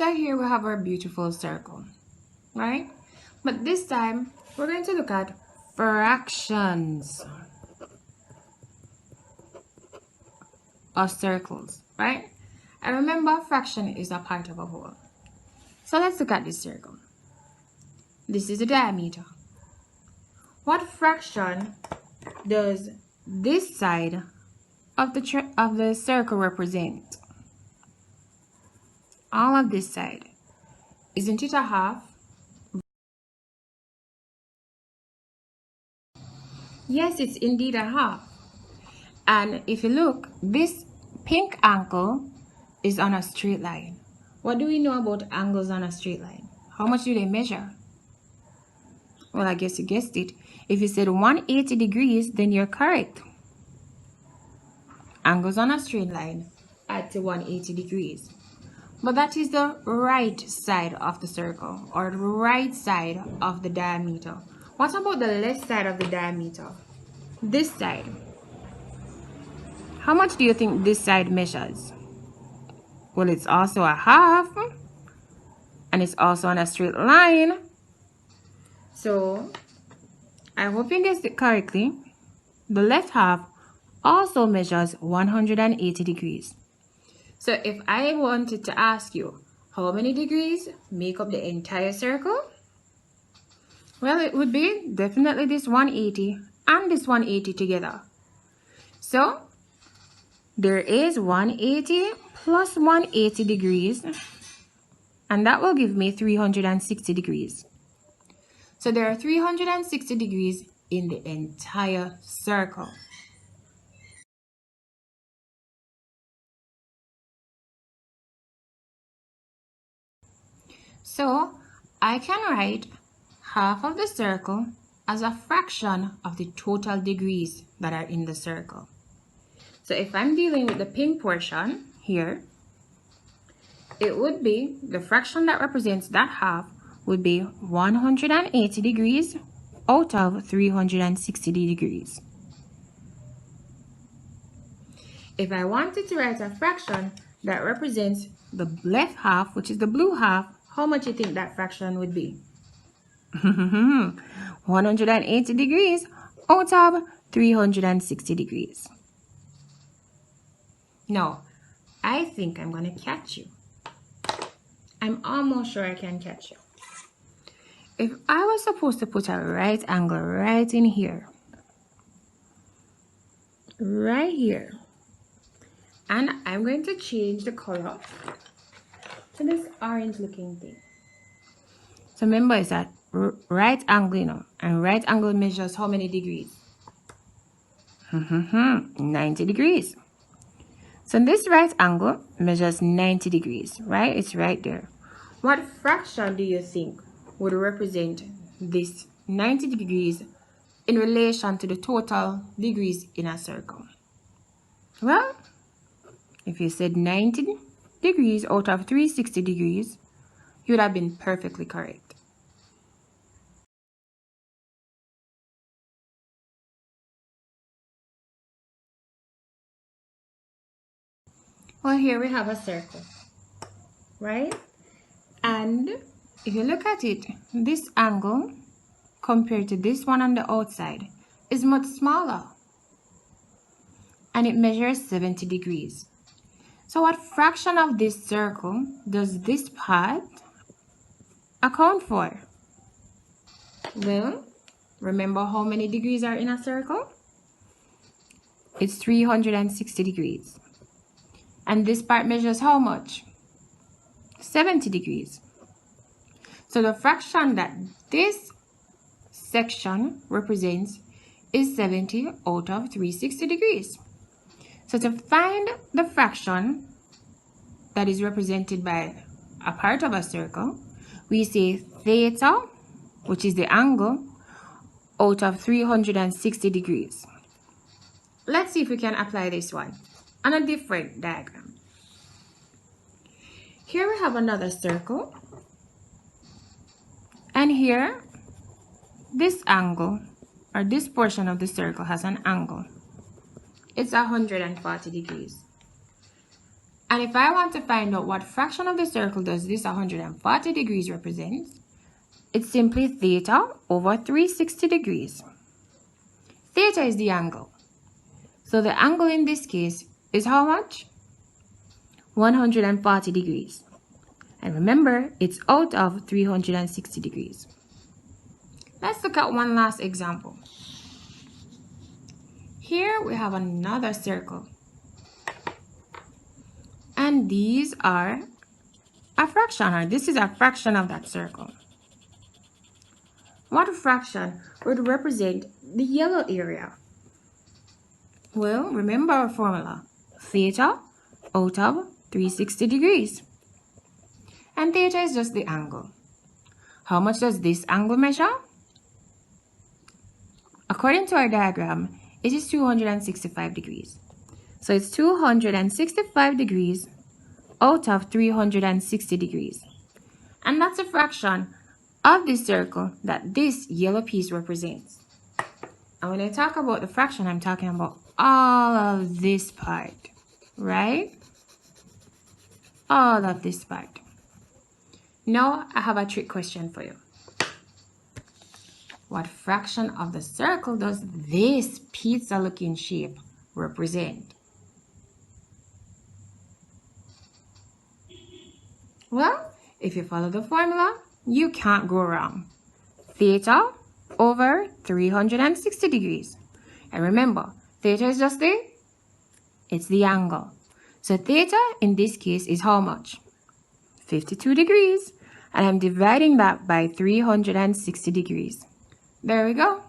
So here we have our beautiful circle, right? But this time we're going to look at fractions of circles, right? And remember, fraction is a part of a whole. So let's look at this circle. This is the diameter. What fraction does this side of the circle represent? All of this side. Isn't it a half? Yes, it's indeed a half. And if you look, this pink angle is on a straight line. What do we know about angles on a straight line? How much do they measure? Well, I guess you guessed it. If you said 180 degrees, then you're correct. Angles on a straight line add to 180 degrees. But that is the right side of the circle, or the right side of the diameter. What about the left side of the diameter? This side. How much do you think this side measures? Well, it's also a half, and it's also on a straight line. So, I hope you guessed it correctly. The left half also measures 180 degrees. So, if I wanted to ask you, how many degrees make up the entire circle? Well, it would be definitely this 180 and this 180 together. So, there is 180 plus 180 degrees, and that will give me 360 degrees. So there are 360 degrees in the entire circle. So I can write half of the circle as a fraction of the total degrees that are in the circle. So if I'm dealing with the pink portion here, it would be the fraction that represents that half would be 180 degrees out of 360 degrees. If I wanted to write a fraction that represents the left half, which is the blue half, how much do you think that fraction would be? 180 degrees out of 360 degrees. Now, I think I'm going to catch you. I'm almost sure I can catch you. If I was supposed to put a right angle right in here, right here, and I'm going to change the color to this orange looking thing. So remember, it's a right angle, you know, and right angle measures how many degrees? 90 degrees. So this right angle measures 90 degrees, right? It's right there. What fraction do you think would represent this 90 degrees in relation to the total degrees in a circle? Well, if you said 90 degrees out of 360 degrees, you would have been perfectly correct. Well, here we have a circle, right? And if you look at it, this angle compared to this one on the outside is much smaller, and it measures 70 degrees. So what fraction of this circle does this part account for? Well, remember how many degrees are in a circle? It's 360 degrees. And this part measures how much? 70 degrees. So the fraction that this section represents is 70 out of 360 degrees. So to find the fraction that is represented by a part of a circle, we say theta, which is the angle, out of 360 degrees. Let's see if we can apply this one on a different diagram. Here we have another circle, and here this angle, or this portion of the circle, has an angle. It's 140 degrees. And if I want to find out what fraction of the circle does this 140 degrees represent, it's simply theta over 360 degrees. Theta is the angle. So the angle in this case is how much? 140 degrees. And remember, it's out of 360 degrees. Let's look at one last example. Here we have another circle. And these are a fraction, or this is a fraction of that circle. What fraction would represent the yellow area? Well, remember our formula. Theta out of 360 degrees. And theta is just the angle. How much does this angle measure? According to our diagram, it is 265 degrees. So it's 265 degrees out of 360 degrees. And that's a fraction of the circle that this yellow piece represents. And when I talk about the fraction, I'm talking about all of this part, right? All of this part. Now I have a trick question for you. What fraction of the circle does this pizza-looking shape represent? Well, if you follow the formula, you can't go wrong. Theta over 360 degrees. And remember, theta is just it's the angle. So theta in this case is how much? 52 degrees. And I'm dividing that by 360 degrees. There we go.